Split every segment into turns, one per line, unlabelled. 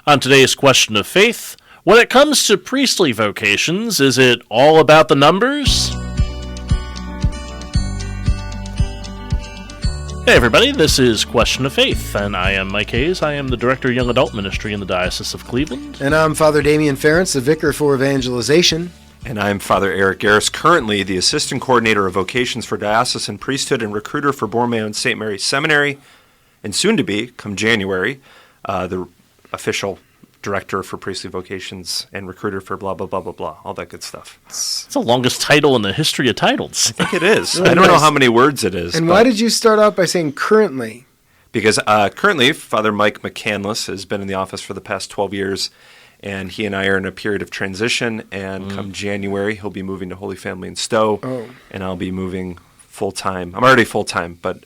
On today's question of faith, when it comes to priestly vocations, is it all about the numbers? Hey everybody, this is Question of Faith, and I am Mike Hayes. I am the Director of Young Adult Ministry in the Diocese of Cleveland.
And I'm Fr Damian, the Vicar for Evangelization.
And I'm Father Eric Garris, currently the Assistant Coordinator of Vocations for Diocesan Priesthood and Recruiter for Borromeo and St. Mary's Seminary, and soon to be, come January, the official Director for Priestly Vocations and Recruiter for blah, blah, blah, blah, blah, all that good stuff.
It's the longest title in the history of titles.
I think it is.
Really
I don't know
nice.
how many words it is.
And why did you start out by saying currently?
Because currently, Father Mike McCandless has been in the office for the past 12 years, and he and I are in a period of transition, and come January, he'll be moving to Holy Family in Stowe, and I'll be moving full-time. I'm already full-time, but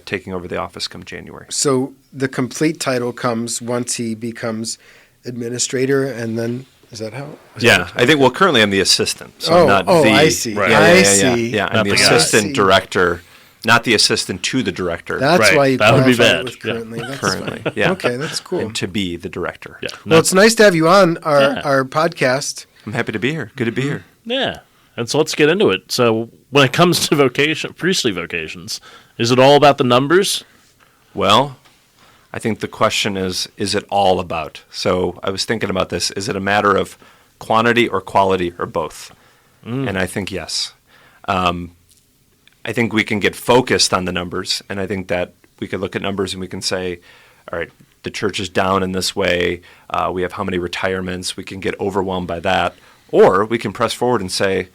taking over the office come January.
So the complete title comes once he becomes administrator, and then, is that how?
I think, well, currently I'm the assistant. So I'm not the,
I see.
Right.
I see.
Yeah,
Not
I'm the
the guy.
assistant director, not the assistant to the director.
That's
Right.
why you
That would be
qualified
bad.
it with currently. That's
currently,
fine.
yeah.
Okay, that's cool.
And to be the director.
Yeah.
Well, it's nice to have you on
Yeah.
our podcast.
I'm happy to be here. Good to be here.
Yeah. And so let's get into it. So when it comes to priestly vocations, is it all about the numbers?
Well, I think the question is it all about? So I was thinking about this. Is it a matter of quantity or quality or both? And I think yes. I think we can get focused on the numbers, and I think that we could look at numbers and we can say, all right, the church is down in this way. We have how many retirements. We can get overwhelmed by that. Or we can press forward and say,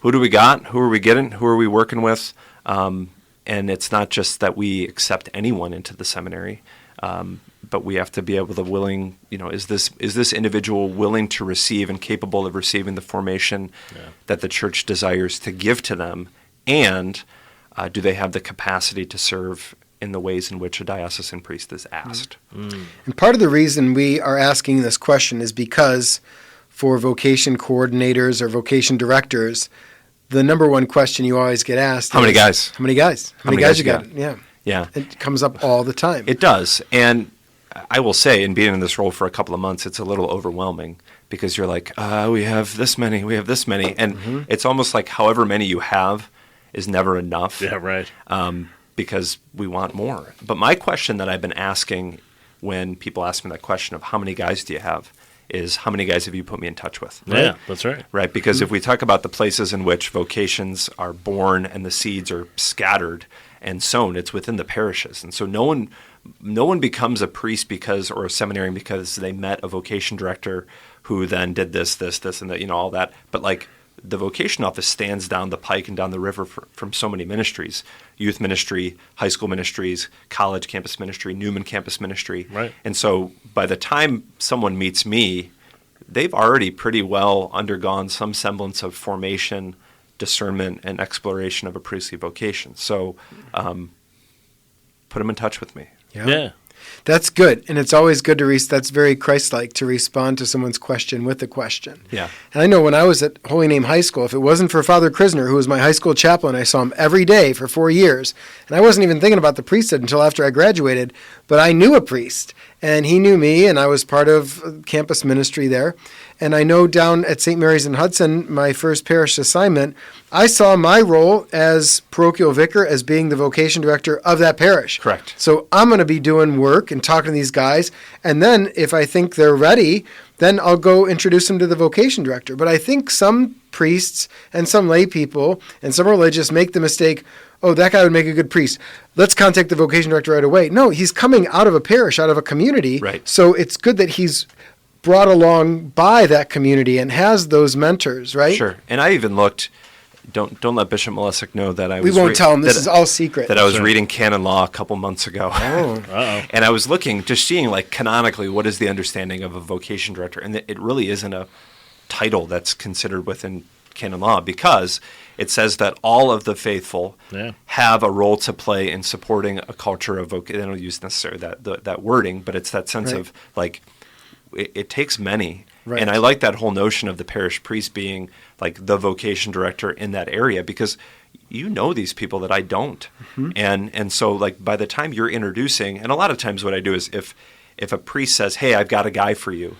who do we got? Who are we getting? Who are we working with? And it's not just that we accept anyone into the seminary, but we have to be able to willing, is this individual willing to receive and capable of receiving the formation that the church desires to give to them? And do they have the capacity to serve in the ways in which a diocesan priest is asked?
And part of the reason we are asking this question is because for vocation coordinators or vocation directors, the number one question you always get asked
How many guys?
How many guys? How many guys you got? Yeah.
Yeah.
It comes up all the time.
It does. And I will say, in being in this role for a couple of months, it's a little overwhelming because you're like, we have this many, we have this many. And it's almost like however many you have is never enough.
Yeah, right.
Because we want more. But my question that I've been asking when people ask me that question of how many guys do you have is how many guys have you put me in touch with?
Right? Yeah, that's right.
Right, because if we talk about the places in which vocations are born and the seeds are scattered and sown, it's within the parishes. And so no one becomes a priest or a seminarian because they met a vocation director who then did this, and that, all that. But like the vocation office stands down the pike and down the river from so many ministries: youth ministry, high school ministries, college campus ministry, Newman campus ministry.
Right.
And so by the time someone meets me, they've already pretty well undergone some semblance of formation, discernment, and exploration of a priestly vocation. So put them in touch with me.
Yeah.
That's good. And it's always good that's very Christ-like to respond to someone's question with a question.
Yeah.
And I know when I was at Holy Name High School, if it wasn't for Father Krisner, who was my high school chaplain, I saw him every day for 4 years. And I wasn't even thinking about the priesthood until after I graduated, but I knew a priest. And he knew me, and I was part of campus ministry there. And I know down at St. Mary's in Hudson, my first parish assignment, I saw my role as parochial vicar as being the vocation director of that parish.
Correct.
So I'm going to be doing work and talking to these guys. And then if I think they're ready, then I'll go introduce them to the vocation director. But I think some priests and some lay people and some religious make the mistake, oh, that guy would make a good priest. Let's contact the vocation director right away. No, he's coming out of a parish, out of a community.
Right.
So it's good that he's brought along by that community and has those mentors, right?
Sure. And I even looked, don't let Bishop Molesic know that I was...
We won't tell him. This is all secret.
That I was reading canon law a couple months ago.
Oh.
Uh-oh.
And I was looking, just seeing like canonically, what is the understanding of a vocation director? And it really isn't a title that's considered within canon law, because it says that all of the faithful have a role to play in supporting a culture of vocation. They don't use necessarily that wording, but it's that sense of like, it takes many.
Right.
And I like that whole notion of the parish priest being like the vocation director in that area, because you know these people that I don't. And so like by the time you're introducing, and a lot of times what I do is if if a priest says, hey, I've got a guy for you,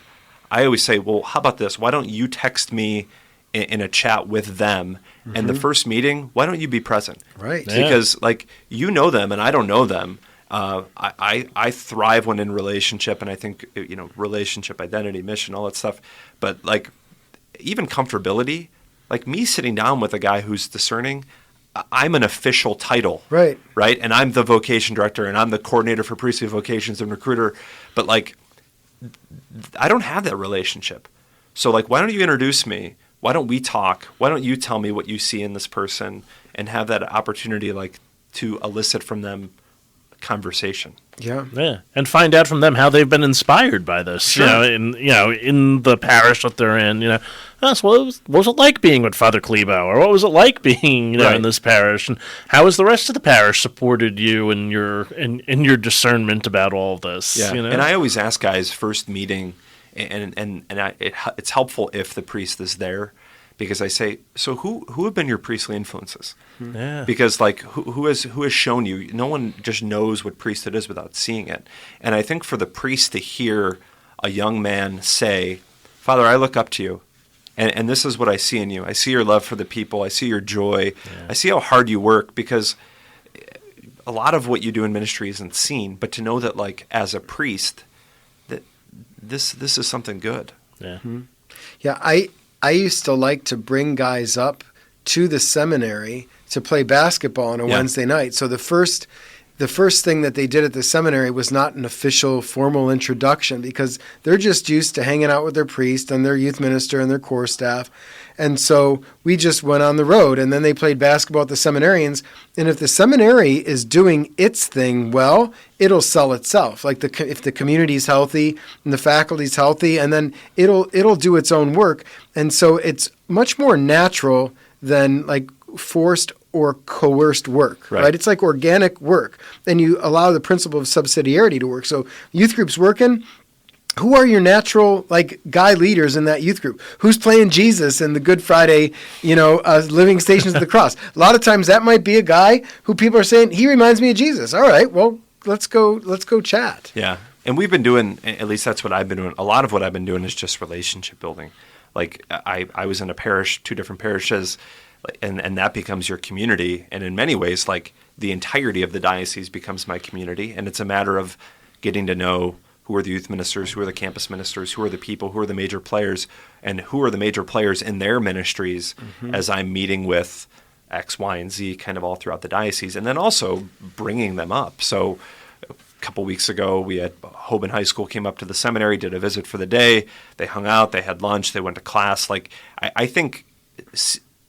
I always say, well, how about this? Why don't you text me in a chat with them, and the first meeting, why don't you be present?
Right.
Yeah.
Because like you know them and I don't know them. I thrive when in relationship, and I think relationship, identity, mission, all that stuff. But like even comfortability, like me sitting down with a guy who's discerning, I'm an official title,
Right.
And I'm the vocation director, and I'm the coordinator for priesthood vocations and recruiter. But like I don't have that relationship. So like, why don't you introduce me? Why don't we talk? Why don't you tell me what you see in this person, and have that opportunity like to elicit from them conversation.
Yeah.
Yeah, and find out from them how they've been inspired by this.
Sure.
In the parish that they're in. What was it like being with Father Klebo, or what was it like being
Right.
in this parish, and how has the rest of the parish supported you in your discernment about all of this?
Yeah, and I always ask guys first meeting, it's helpful if the priest is there, because I say, so who have been your priestly influences?
Yeah.
Because like who has shown you? No one just knows what priesthood is without seeing it. And I think for the priest to hear a young man say, Father, I look up to you, and this is what I see in you. I see your love for the people. I see your joy.
Yeah.
I see how hard you work, because a lot of what you do in ministry isn't seen. But to know that like as a priest, that this is something good.
Yeah.
Yeah, I used to like to bring guys up to the seminary to play basketball on a
Yeah.
Wednesday night. So the first thing that they did at the seminary was not an official formal introduction, because they're just used to hanging out with their priest and their youth minister and their core staff. And so we just went on the road, and then they played basketball at the seminarians. And if the seminary is doing its thing well, it'll sell itself. Like if the community's healthy and the faculty's healthy, and then it'll do its own work. And so it's much more natural than like forced or coerced work, right? It's like organic work. And you allow the principle of subsidiarity to work. So youth group's working. Who are your natural like guy leaders in that youth group? Who's playing Jesus in the Good Friday, Living Stations of the Cross? A lot of times that might be a guy who people are saying, he reminds me of Jesus. All right, well, let's go chat.
Yeah. And we've been doing, at least that's what I've been doing. A lot of what I've been doing is just relationship building. Like I was in a parish, 2 different parishes, and that becomes your community. And in many ways, like the entirety of the diocese becomes my community. And it's a matter of getting to know who are the youth ministers, who are the campus ministers, who are the people, who are the major players, and who are the major players in their ministries as I'm meeting with X, Y, and Z kind of all throughout the diocese, and then also bringing them up. So a couple weeks ago, we had Hoban High School came up to the seminary, did a visit for the day. They hung out, they had lunch, they went to class. Like I think,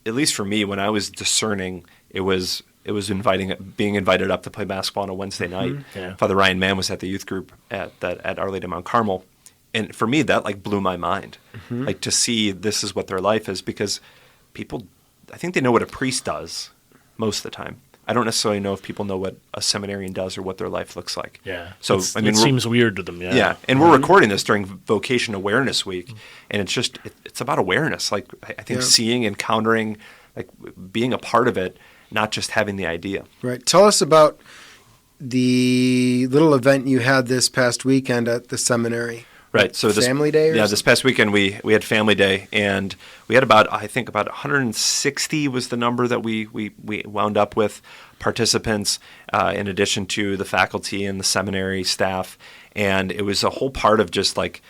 at least for me, when I was discerning, it was being invited up to play basketball on a Wednesday night.
Yeah.
Father Ryan Mann was at the youth group at Our Lady of Mount Carmel, and for me that like blew my mind, like to see this is what their life is, because people, I think they know what a priest does most of the time. I don't necessarily know if people know what a seminarian does or what their life looks like.
Yeah.
So
it seems weird to them. Yeah.
Yeah, and we're recording this during Vocation Awareness Week, and it's just it's about awareness. Like I think seeing, encountering, like being a part of it, not just having the idea.
Right. Tell us about the little event you had this past weekend at the seminary.
Right. So this
Family Day?
This past weekend we had Family Day, and we had about 160 was the number that we wound up with participants, in addition to the faculty and the seminary staff. And it was a whole part of just like,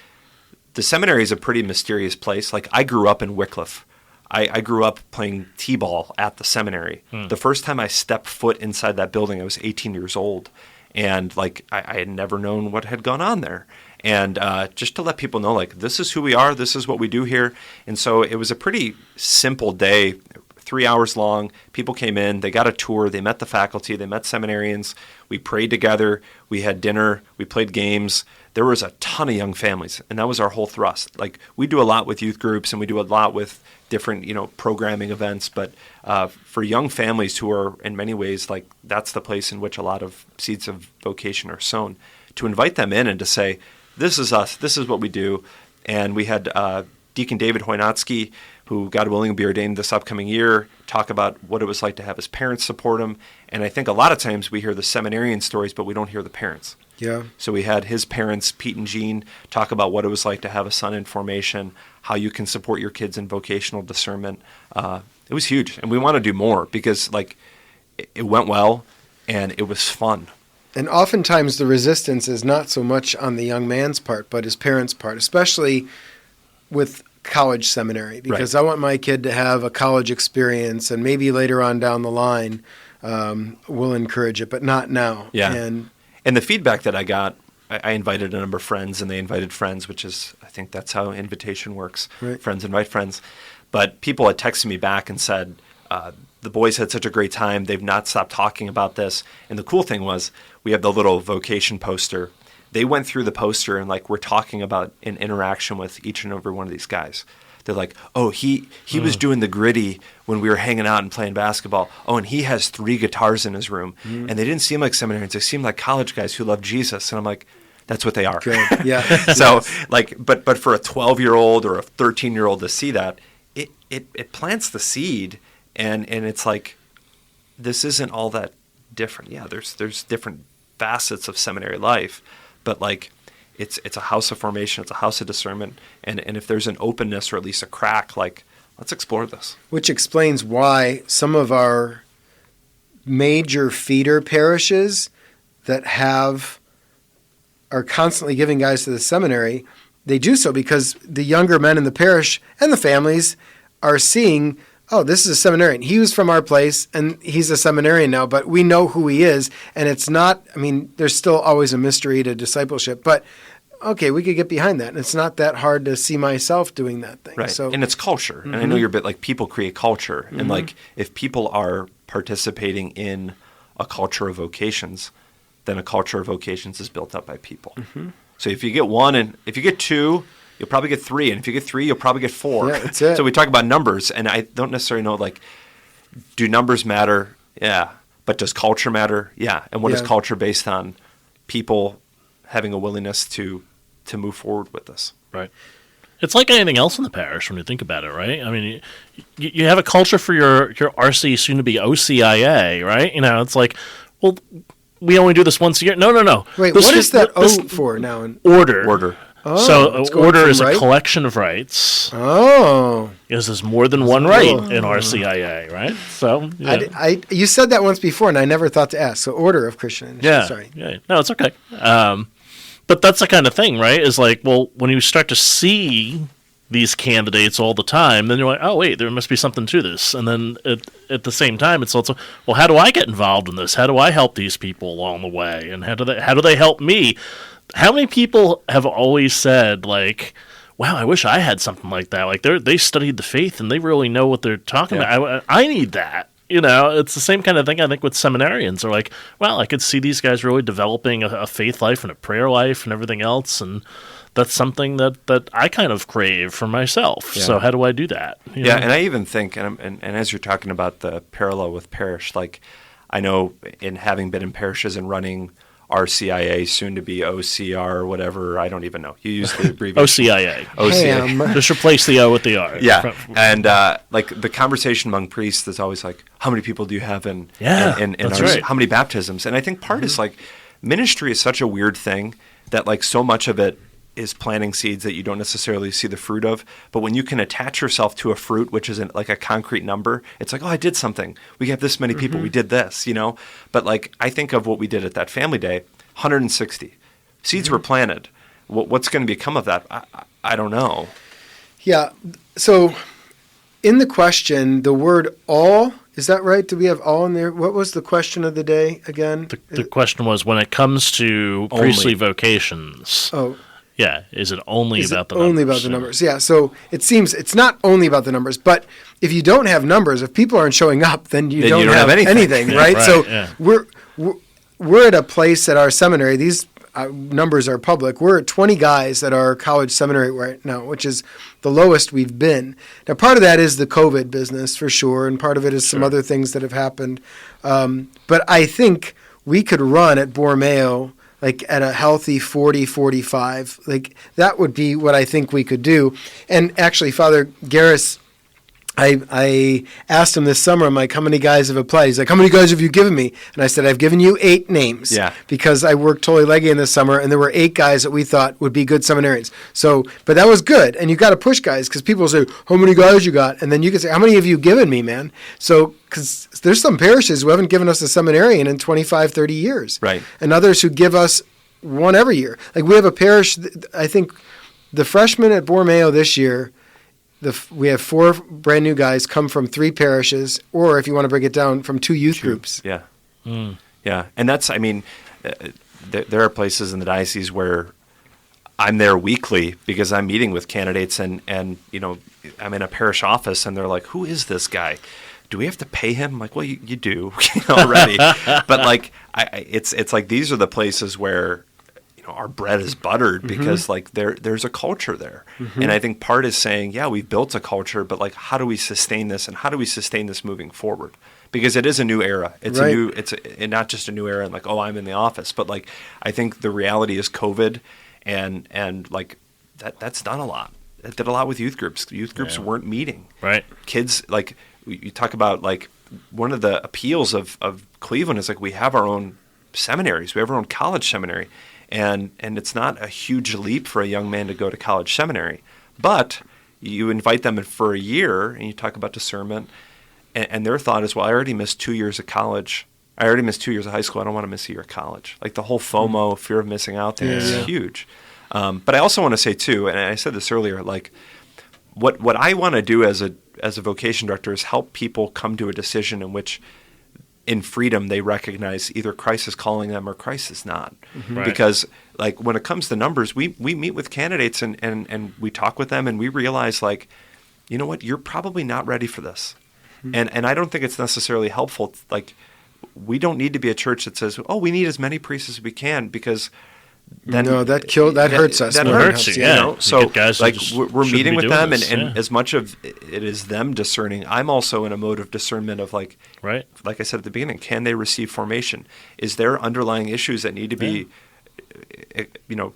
the seminary is a pretty mysterious place. Like I grew up in Wycliffe. I grew up playing t-ball at the seminary. The first time I stepped foot inside that building, I was 18 years old. And like I had never known what had gone on there. And just to let people know, like, this is who we are, this is what we do here. And so it was a pretty simple day, 3 hours long. People came in, they got a tour, they met the faculty, they met seminarians. We prayed together, we had dinner, we played games. There was a ton of young families, and that was our whole thrust. Like, we do a lot with youth groups, and we do a lot with different, programming events. But for young families who are, in many ways, like, that's the place in which a lot of seeds of vocation are sown, to invite them in and to say, this is us, this is what we do. And we had Deacon David Hoynatsky, who, God willing, will be ordained this upcoming year, talk about what it was like to have his parents support him. And I think a lot of times we hear the seminarian stories, but we don't hear the parents.
Yeah.
So we had his parents, Pete and Jean, talk about what it was like to have a son in formation, how you can support your kids in vocational discernment. It was huge, and we want to do more because like it went well and it was fun.
And oftentimes the resistance is not so much on the young man's part, but his parents' part, especially with college seminary, because I want my kid to have a college experience, and maybe later on down the line we'll encourage it, but not now.
Yeah.
And
the feedback that I got, I invited a number of friends, and they invited friends, which is, I think that's how invitation works.
Right.
Friends invite friends. But people had texted me back and said, the boys had such a great time. They've not stopped talking about this. And the cool thing was, we have the little vocation poster. They went through the poster and like we're talking about an interaction with each and every one of these guys. They're like, oh, he was doing the gritty when we were hanging out and playing basketball. Oh, and he has 3 guitars in his room. And they didn't seem like seminarians. They seemed like college guys who love Jesus. And I'm like, that's what they are.
good. Yeah.
So like, but for a 12-year-old or a 13-year-old to see that, it plants the seed, and it's like, this isn't all that different. Yeah, there's different facets of seminary life, but like it's a house of formation, it's a house of discernment, and if there's an openness or at least a crack, like let's explore this.
Which explains why some of our major feeder parishes that are constantly giving guys to the seminary, they do so because the younger men in the parish and the families are seeing, oh, this is a seminarian. He was from our place, and he's a seminarian now, but we know who he is, and it's not, I mean, there's still always a mystery to discipleship, but okay, we could get behind that, and it's not that hard to see myself doing that thing.
Right,
So,
and it's culture, and I know you're a bit like people create culture, and like if people are participating in a culture of vocations, then a culture of vocations is built up by people. So if you get 1 and if you get 2, you'll probably get 3, and if you get 3, you'll probably get 4.
Yeah, that's it.
So we talk about numbers, and I don't necessarily know, like, do numbers matter? Yeah. But does culture matter? Yeah. And what is
Yeah.
culture based on? People having a willingness to move forward with this.
Right. It's like anything else in the parish when you think about it, right? I mean, you have a culture for your RC, soon to be OCIA, right? You know, it's like, well, we only do this once a year. No.
wait,
This
what is that
this-
O for now?
Order.
Oh,
So
it's going
order
from
is a
right?
collection of rights.
Oh.
Because there's more than one right
cool.
in RCIA, right? So, yeah.
You said that once before, and I never thought to ask. So, order of Christian initiation.
Yeah.
Sorry.
Yeah. No, it's okay. But that's the kind of thing, right? Is like, well, when you start to see these candidates all the time, then you're like, oh, wait, there must be something to this. And then at the same time, it's also, well, how do I get involved in this? How do I help these people along the way? And how do they help me? How many people have always said, like, wow, I wish I had something like that. Like, they studied the faith, and they really know what they're talking about. I need that. You know, it's the same kind of thing, I think, with seminarians. They're like, well, I could see these guys really developing a faith life and a prayer life and everything else, and that's something that I kind of crave for myself.
Yeah.
So how do I do that? You
Yeah,
know?
and I even think, and as you're talking about the parallel with parish, like I know in having been in parishes and running RCIA, soon to be OCR or whatever, I don't even know. You use the abbreviation.
OCIA.
Ham.
Just replace the O with the R.
Yeah, and like the conversation among priests is always like, how many people do you have in
that's
our,
right.
how many baptisms? And I think part is like ministry is such a weird thing that like so much of it is planting seeds that you don't necessarily see the fruit of. But when you can attach yourself to a fruit, which isn't like a concrete number, it's like, oh, I did something. We have this many people. We did this, you know? But like, I think of what we did at that family day, 160. Seeds were planted. What's going to become of that? I don't know.
Yeah. So, in the question, the word all, is that right? Do we have all in there? What was the question of the day again?
The question was, when it comes to priestly vocations,
Oh,
yeah, is it only
is
about
it
the numbers?
only about the numbers? Yeah. So it seems it's not only about the numbers, but if you don't have numbers, if people aren't showing up, then you don't have anything,
Yeah,
right?
right,
So
yeah.
we're at a place at our seminary. These numbers are public. We're at 20 guys at our college seminary right now, which is the lowest we've been. Now, part of that is the COVID business for sure, and part of it is some other things that have happened. But I think we could run at Borromeo like at a healthy 40, 45. Like that would be what I think we could do. And actually, Father Garris I asked him this summer, I'm like, how many guys have applied? He's like, how many guys have you given me? And I said, I've given you 8 names.
Yeah.
Because I worked totally leggy in this summer, and there were 8 guys that we thought would be good seminarians. So, but that was good. And you got to push guys, because people say, how many guys you got? And then you can say, how many have you given me, man? So, because there's some parishes who haven't given us a seminarian in 25, 30 years.
Right.
And others who give us one every year. Like we have a parish, I think the freshmen at Borromeo this year, we have 4 brand new guys come from 3 parishes, or if you want to break it down, from 2 youth groups.
Yeah. Yeah. And that's, I mean, there are places in the diocese where I'm there weekly because I'm meeting with candidates and you know, I'm in a parish office and they're like, who is this guy? Do we have to pay him? I'm like, well, you do already. But like, it's like these are the places where, you know, our bread is buttered because like there's a culture there. And I think part is saying, yeah, we've built a culture, but like, how do we sustain this, and how do we sustain this moving forward? Because it is a new era. It's
right.
and not just a new era and like, oh, I'm in the office, but like, I think the reality is COVID and like that's done a lot. It did a lot with youth groups. Youth groups weren't meeting.
Right.
Kids, like you talk about, like one of the appeals of Cleveland is like we have our own seminaries. We have our own college seminary. And it's not a huge leap for a young man to go to college seminary, but you invite them in for a year and you talk about discernment, and their thought is, well, I already missed 2 years of college. I already missed 2 years of high school. I don't want to miss a year of college. Like the whole FOMO, fear of missing out thing is huge. But I also want to say too, and I said this earlier, like what I want to do as a vocation director is help people come to a decision in which in freedom they recognize either Christ is calling them or Christ is not.
Right.
Because like when it comes to numbers, we meet with candidates and we talk with them and we realize, like, you know what, you're probably not ready for this. And I don't think it's necessarily helpful. Like, we don't need to be a church that says, oh, we need as many priests as we can, because then
that hurts us.
That
more
hurts
than
you,
helps.
you know? So
guys
like we're
shouldn't
meeting
be
with
doing
them,
this,
and as much of it is them discerning, I'm also in a mode of discernment of like,
right.
Like I said at the beginning, can they receive formation? Is there underlying issues that need to be, you know,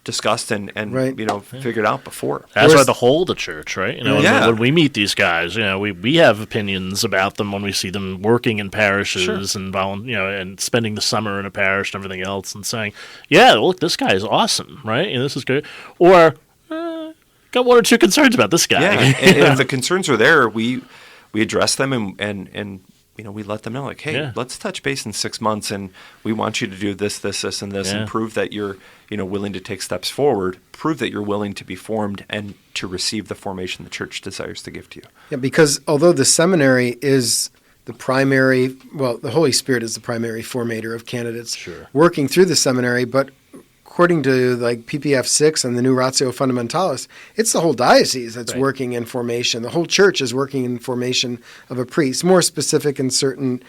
discussed and
Right.
you know, figured out before?
That's why the whole of the church, right? You know,
Yeah.
when we meet these guys, you know, we have opinions about them when we see them working in parishes and you know, and spending the summer in a parish and everything else, and saying, yeah, look, this guy is awesome, right? And this is good. Or got 1 or 2 concerns about this guy.
Yeah, and if the concerns are there, we address them and you know, we let them know, like, hey, let's touch base in 6 months, and we want you to do this, this, this, and this, and prove that you're, you know, willing to take steps forward, prove that you're willing to be formed and to receive the formation the church desires to give to you.
Yeah, because although the seminary is the primary, well, the Holy Spirit is the primary formator of candidates working through the seminary, but according to like PPF 6 and the new Ratio Fundamentalis, it's the whole diocese that's working in formation. The whole church is working in formation of a priest, more specific in certain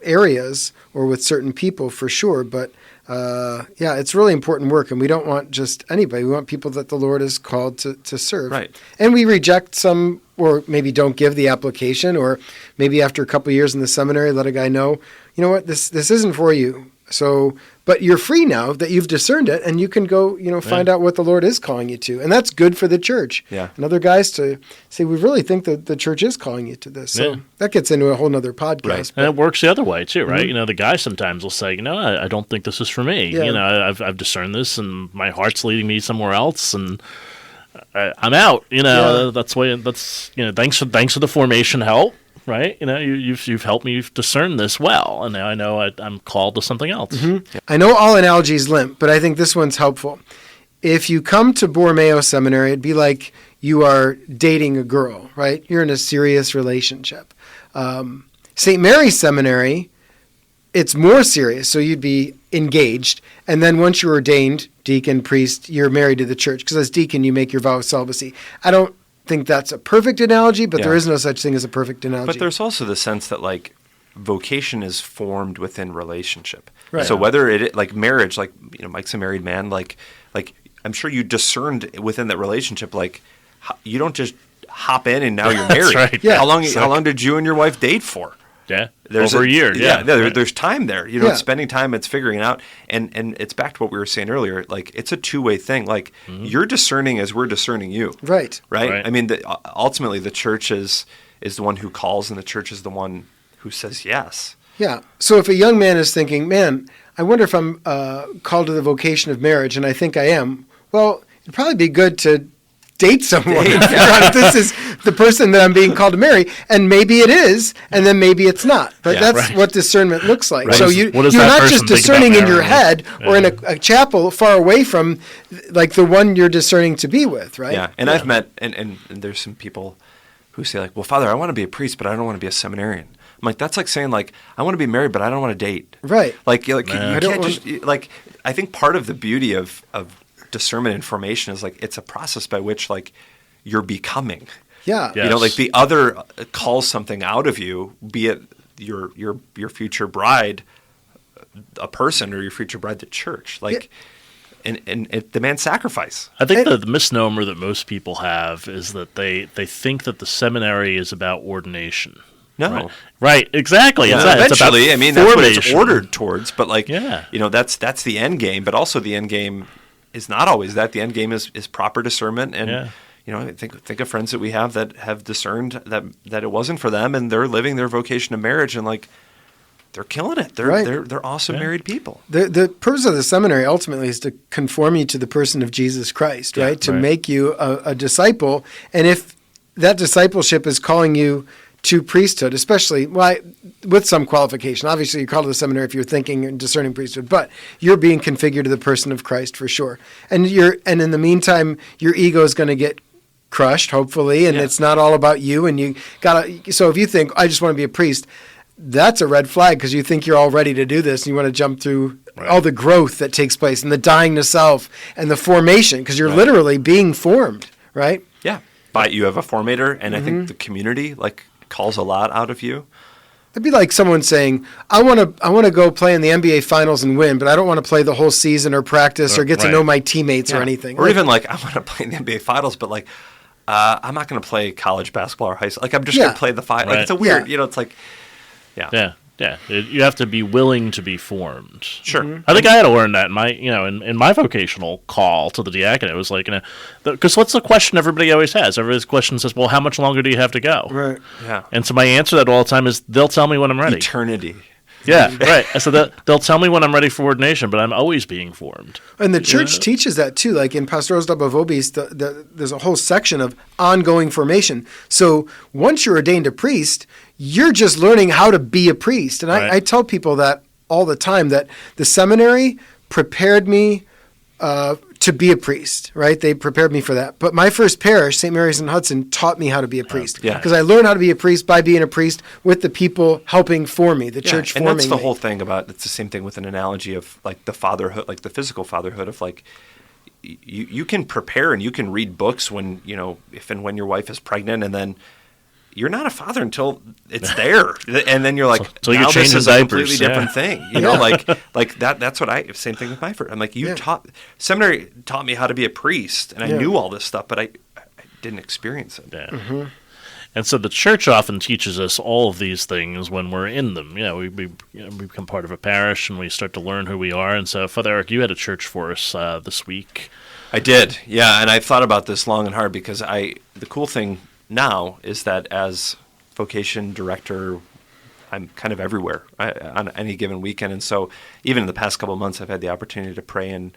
areas or with certain people for sure. But yeah, it's really important work, and we don't want just anybody. We want people that the Lord has called to serve.
Right.
And we reject some, or maybe don't give the application, or maybe after a couple of years in the seminary, let a guy know, you know what, this isn't for you. So, but you're free now that you've discerned it, and you can go, you know, find out what the Lord is calling you to. And that's good for the church.
Yeah.
And other guys to say, we really think that the church is calling you to this. So that gets into a whole nother podcast.
Right. And it works the other way too, right? You know, the guy sometimes will say, you know, I don't think this is for me.
Yeah.
You know, I've discerned this, and my heart's leading me somewhere else, and I'm out. You know, that's you know, thanks for the formation help. Right, you know, you've helped me discern this well, and now I know I'm called to something else.
I know all analogies limp, but I think this one's helpful. If you come to Borromeo Seminary, it'd be like you are dating a girl, right? You're in a serious relationship. St. Mary's Seminary, it's more serious, so you'd be engaged, and then once you're ordained deacon, priest, you're married to the church, because as deacon, you make your vow of celibacy. I don't think that's a perfect analogy, but there is no such thing as a perfect analogy.
But there's also the sense that like vocation is formed within relationship.
Right.
So whether it like marriage, like, you know, Mike's a married man, like I'm sure you discerned within that relationship, like you don't just hop in and now you're married.
Right.
Yeah.
How long did you and your wife date for?
Yeah.
There's
Over a year. Yeah. Right.
There's time there. You know,
Yeah.
it's spending time, it's figuring it out. And it's back to what we were saying earlier. Like, it's a two-way thing. Like, you're discerning as we're discerning you.
Right.
Right? I mean, ultimately, the church is the one who calls, and the church is the one who says yes.
Yeah. So if a young man is thinking, man, I wonder if I'm called to the vocation of marriage, and I think I am, well, it'd probably be good to date someone and figure out if this is the person that I'm being called to marry. And maybe it is, and then maybe it's not. But that's what discernment looks like.
Right.
So
What does
you're
that
not
person
just
think about
discerning in your
marrying?
head or in a chapel far away from like the one you're discerning to be with, right?
Yeah. And I've met, and there's some people who say, like, well, Father, I want to be a priest, but I don't want to be a seminarian. I'm like, that's like saying, like, I want to be married, but I don't want to date.
Right.
Like you
I don't
can't
want-
just, like, I think part of the beauty of discernment and formation is, like, it's a process by which, like, you're becoming.
Yeah.
Yeah.
You know,
Yes.
like the other calls something out of you, be it your future bride, a person, or your future bride, the church. Like, and it demands sacrifice.
I think the misnomer that most people have is that they think that the seminary is about ordination.
No.
Right, exactly.
Yeah,
It's that. It's about
eventually, I mean, that's what it's
formation.
ordered towards. But, like,
Yeah.
you know, that's the end game. But also the end game is not always that. The end game is proper discernment. And,
Yeah.
you know, think of friends that we have that have discerned that it wasn't for them, and they're living their vocation of marriage, and, like, they're killing it.
Right.
They're awesome married people.
The purpose of the seminary ultimately is to conform you to the person of Jesus Christ, right? To
right.
make you a disciple. And if that discipleship is calling you to priesthood, especially with some qualification. Obviously, you're called to the seminary if you're thinking and discerning priesthood, but you're being configured to the person of Christ for sure. And in the meantime, your ego is going to get crushed, hopefully, and it's not all about you. And you gotta. So if you think I just want to be a priest, that's a red flag because you think you're all ready to do this and you want to jump through all the growth that takes place and the dying to self and the formation because you're literally being formed, right?
Yeah. But you have a formator, and I think the community, like, calls a lot out of you.
It'd be like someone saying, I want to go play in the NBA finals and win, but I don't want to play the whole season or practice or get to
Right.
know my teammates or anything.
Or even, like, I want to play in the NBA finals, but, like, I'm not going to play college basketball or high school. Like, I'm just going to play the final. Like,
Right.
it's a weird,
Yeah.
you know, it's like,
Yeah. You have to be willing to be formed.
Sure.
I think I had to learn that in my, in my vocational call to the diaconate. It was like, because what's the question everybody always has? Everybody's question says, well, how much longer do you have to go?
Right.
Yeah.
And so my answer to that all the time is, they'll tell me when I'm ready.
Eternity.
Yeah, right. I said that they'll tell me when I'm ready for ordination, but I'm always being formed.
And the church teaches that too. Like in Pastoros Dabo Vobis, there's a whole section of ongoing formation. So once you're ordained a priest, you're just learning how to be a priest. And
Right.
I tell people that all the time, that the seminary prepared me to be a priest, right? They prepared me for that. But my first parish, St. Mary's in Hudson, taught me how to be a priest.
Yeah.
Because I learned how to be a priest by being a priest with the people helping form me, the church
and
forming
that's the
me.
whole thing about, it's the same thing with an analogy of, like, the fatherhood, like the physical fatherhood of, like, you can prepare and you can read books when, if and when your wife is pregnant, and then you're not a father until it's there. And then you're like,
So you're
now this
changing
is a completely
diapers, yeah.
different thing. Like that's what same thing with my first. I'm like, seminary taught me how to be a priest, and I knew all this stuff, but I didn't experience it.
Yeah. And so the church often teaches us all of these things when we're in them. We become part of a parish and we start to learn who we are. And so, Father Eric, you had a church for us this week.
I did, yeah. And I've thought about this long and hard because the cool thing now is that as vocation director, I'm kind of everywhere on any given weekend. And so even in the past couple of months, I've had the opportunity to pray and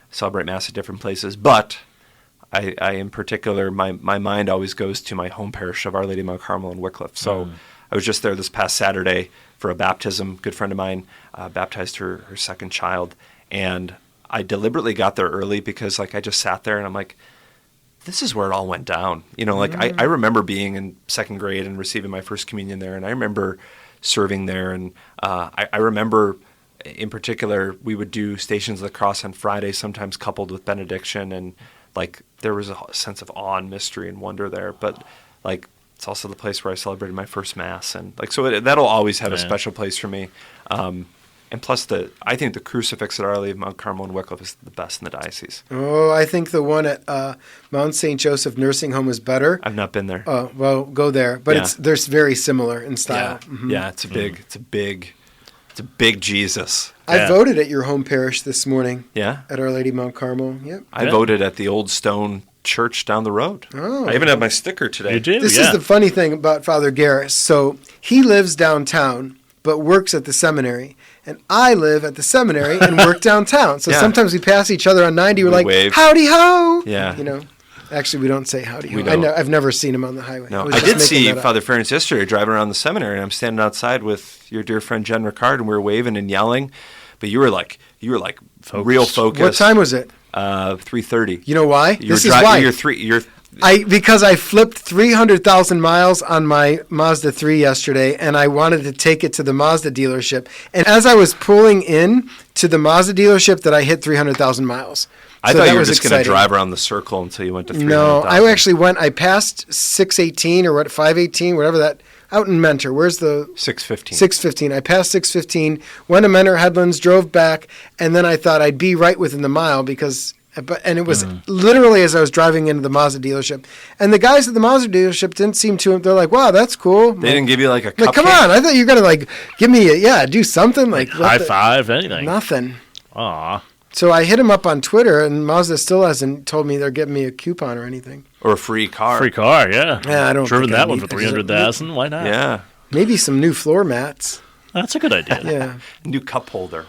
celebrate Mass at different places. But I in particular, my mind always goes to my home parish of Our Lady of Mount Carmel in Wycliffe. So I was just there this past Saturday for a baptism. Good friend of mine baptized her second child. And I deliberately got there early because, like, I just sat there and I'm like, this is where it all went down. I remember being in second grade and receiving my first communion there, and I remember serving there, and I remember, in particular, we would do Stations of the Cross on Friday, sometimes coupled with benediction, and, like, there was a sense of awe and mystery and wonder there. But, like, it's also the place where I celebrated my first Mass, and, like, so that'll always have a special place for me. And plus, I think the crucifix at Our Lady of Mount Carmel in Wycliffe is the best in the diocese.
Oh, I think the one at Mount St. Joseph Nursing Home is better.
I've not been there.
Oh, well, go there. But they're very similar in style.
Yeah,
Mhm.
yeah, it's a big Jesus.
I voted at your home parish this morning.
Yeah,
At Our Lady Mount Carmel. Yep.
I voted at the old stone church down the road.
Oh.
I even have my sticker today.
You do?
This is the funny thing about Father Garris. So he lives downtown, but works at the seminary. And I live at the seminary and work downtown. So
Yeah.
sometimes we pass each other on 90. We're
We
like,
wave.
howdy ho.
Yeah.
You know, actually, we don't say howdy ho.
We don't.
I've never seen him on the highway.
No,
was
I
just
did
making
see
that up.
Father Ferns yesterday driving around the seminary, and I'm standing outside with your dear friend Jen Ricard, and we were waving and yelling. But you were like real focused.
What time was it?
3:30.
You know why?
You're
This is why. Because I flipped 300,000 miles on my Mazda 3 yesterday, and I wanted to take it to the Mazda dealership. And as I was pulling in to the Mazda dealership, that I hit 300,000 miles.
I
So
thought
that
you were
was
just going to
exciting.
drive around the circle until you went to 300,000.
No, I actually went. I passed 618 or 518, whatever that. Out in Mentor. Where's the
6:15.
615? I passed 615, went to Mentor Headlands, drove back, and then I thought I'd be right within the mile and it was literally as I was driving into the Mazda dealership. And the guys at the Mazda dealership didn't seem to. They're like, "Wow, that's cool."
They didn't give you like a
I'm like,
cupcake?
come on! I thought you were gonna like give me do something like
High five, anything.
Nothing.
Aw.
So I hit him up on Twitter, and Mazda still hasn't told me they're giving me a coupon or anything.
Or a free car.
Free car, yeah.
Yeah, I don't
Driven
think I
that one
need-
for 300,000. Why not?
Yeah.
Maybe some new floor mats.
That's a good idea.
Yeah,
New cup holder.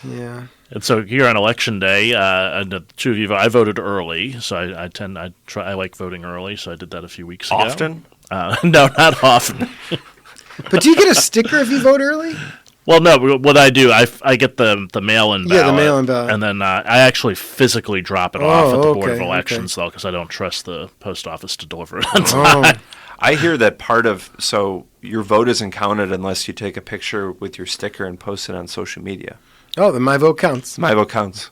yeah.
And so here on election day, and the two of you, I voted early, so I like voting early, so I did that a few weeks ago.
Often?
No, not often.
But do you get a sticker if you vote early?
Well, no. What I do, I get the mail-in ballot.
Yeah, the mail-in ballot.
And then I actually physically drop it off at the Board of
okay,
Elections, though, because I don't trust the post office to deliver it on time.
Oh,
I hear that so your vote isn't counted unless you take a picture with your sticker and post it on social media.
oh, then my vote counts.
My vote counts.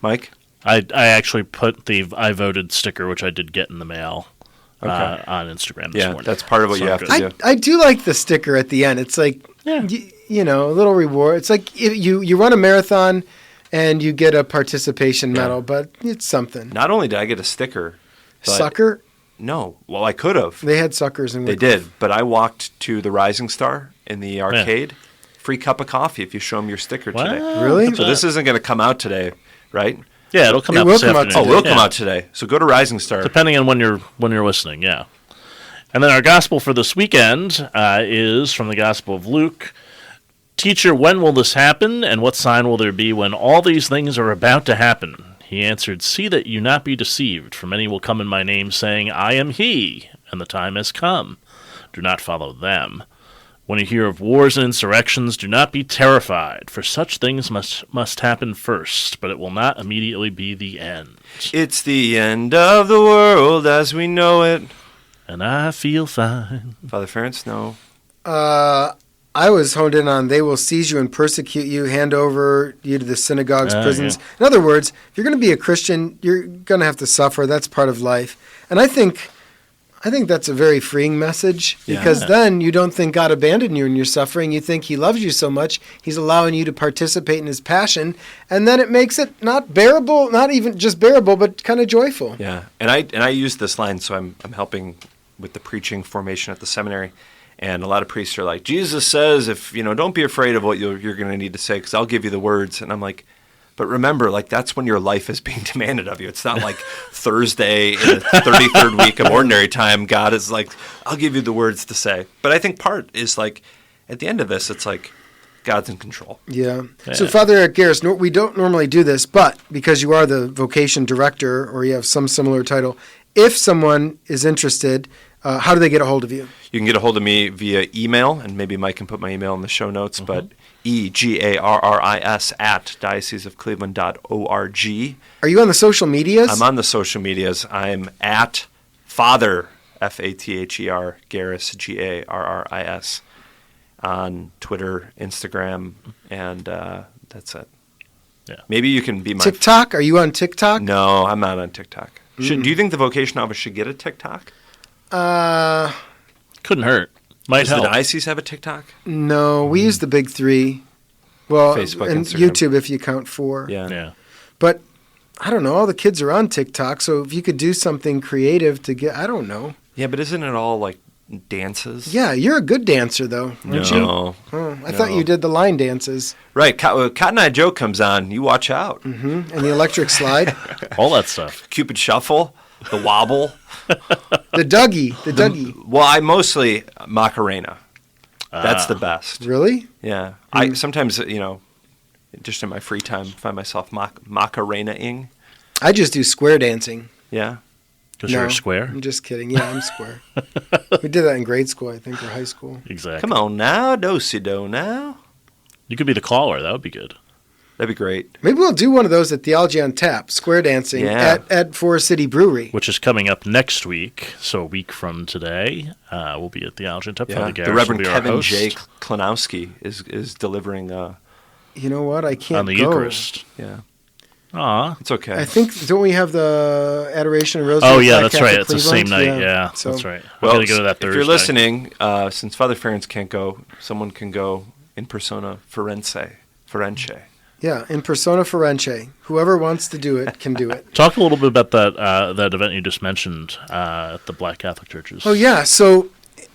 Mike?
I actually put the I voted sticker, which I did get in the mail,
Okay.
on Instagram this
Yeah,
morning.
that's part of what
So
you have
good.
to do.
I do like the sticker at the end. It's like,
Yeah.
you know, a little reward. It's like you run a marathon and you get a participation medal, but it's something.
Not only did I get a sticker, but
Sucker?
no. Well, I could have.
They had suckers in
They
Wycliffe.
did, but I walked to the Rising Star in the arcade. Free cup of coffee if you show them your sticker
Wow.
today.
Really?
So this isn't going to come out today, right?
Yeah, it'll come
It
out
will
this
come out
afternoon.
Oh, it will
Yeah.
come out today. So go to Rising Star.
Depending on when you're listening, yeah. And then our gospel for this weekend is from the Gospel of Luke. Teacher, when will this happen, and what sign will there be when all these things are about to happen? He answered, See that you not be deceived, for many will come in my name, saying, I am he, and the time has come. Do not follow them. When you hear of wars and insurrections, do not be terrified, for such things must happen first, but it will not immediately be the end.
It's the end of the world as we know it.
And I feel fine.
Father Ference, no.
I was honed in on they will seize you and persecute you, hand over you to the synagogues, prisons.
Yeah.
In other words, if you're going to be a Christian, you're going to have to suffer. That's part of life. And I think that's a very freeing message because then you don't think God abandoned you in your suffering. You think he loves you so much, he's allowing you to participate in his passion. And then it makes it not bearable, not even just bearable, but kind of joyful.
Yeah, and I use this line, so I'm helping with the preaching formation at the seminary, and a lot of priests are like, Jesus says, if don't be afraid of what you're going to need to say, because I'll give you the words, and I'm like, but remember, like that's when your life is being demanded of you. It's not like Thursday in the 33rd week of ordinary time. God is like, I'll give you the words to say. But I think part is like, at the end of this, it's like God's in control.
Yeah. So, Father Garris, we don't normally do this, but because you are the vocation director or you have some similar title, if someone is interested, how do they get a hold of you?
You can get a hold of me via email, and maybe Mike can put my email in the show notes, but egarris@dioceseofcleveland.org.
Are you on the social medias?
I'm on the social medias. I'm at Father, Father, Garris, Garris, on Twitter, Instagram, and that's it.
Yeah.
Maybe you can be my...
TikTok? Are you on TikTok?
No, I'm not on TikTok. Do you think the vocation office should get a TikTok?
Couldn't hurt. Might
Does
help.
the diocese have a TikTok?
No, we use the big three. Well,
Facebook,
and
Instagram.
YouTube if you count 4.
Yeah.
Yeah.
But I don't know. All the kids are on TikTok, so if you could do something creative to get, I don't know.
Yeah, but isn't it all like dances?
Yeah, you're a good dancer, though, aren't you?
No.
Oh, I thought you did the line dances.
Right. Cotton Eye Joe comes on. You watch out.
And the electric slide.
All that stuff.
Cupid Shuffle, the wobble.
The Dougie.
Well, I mostly Macarena. That's the best.
Really?
Yeah. I sometimes, just in my free time, find myself Macarena-ing.
I just do square dancing.
Yeah.
Because you're a square.
I'm just kidding. Yeah, I'm square. We did that in grade school, I think, or high school.
Exactly.
Come on now, do-si-do now.
You could be the caller. That would be good.
That'd be great.
Maybe we'll do one of those at Theology on Tap, square dancing at Forest City Brewery.
Which is coming up next week. So a week from today, we'll be at the Theology and Tap.
Yeah.
Father
The
Garris
Reverend
will be our
Kevin
host
J. Klanowski is delivering.
You know what? I can't
on the
go.
Eucharist.
Yeah.
Aw.
It's okay.
I think, don't we have the Adoration and Rosary?
Oh, yeah,
at
that's
Catholic
right. It's the same
Cleveland?
night. Yeah,
So-
that's right. I'm
Well,
going to go to that
if
Thursday.
you're listening, since Father Ferenc can't go, someone can go in persona Ference.
Yeah, in persona Ference. Whoever wants to do it can do it.
Talk a little bit about that event you just mentioned at the Black Catholic churches.
Oh, yeah. So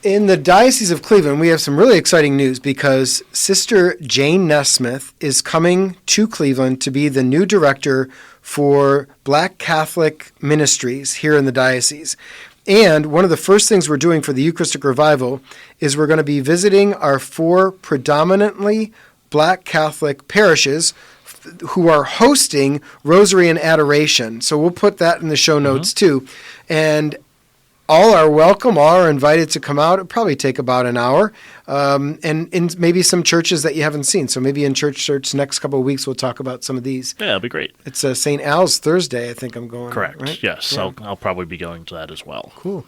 in the Diocese of Cleveland, we have some really exciting news because Sister Jane Nesmith is coming to Cleveland to be the new director for Black Catholic ministries here in the diocese. And one of the first things we're doing for the Eucharistic Revival is we're going to be visiting our 4 predominantly Black Catholic parishes who are hosting Rosary and Adoration. So we'll put that in the show notes too. And all are welcome, all are invited to come out. It'll probably take about an hour. And in maybe some churches that you haven't seen. So maybe in church next couple of weeks, we'll talk about some of these.
Yeah, it'll be great.
It's St. Al's Thursday, I think I'm going.
Correct.
Right?
Yes,
Yeah.
I'll probably be going to that as well.
Cool.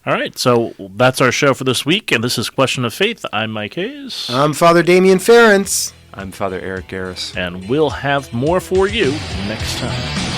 All right, so that's our show for this week, and this is Question of Faith. I'm Mike Hayes.
I'm Father Damian Ference.
I'm Father Eric Garris.
And we'll have more for you next time.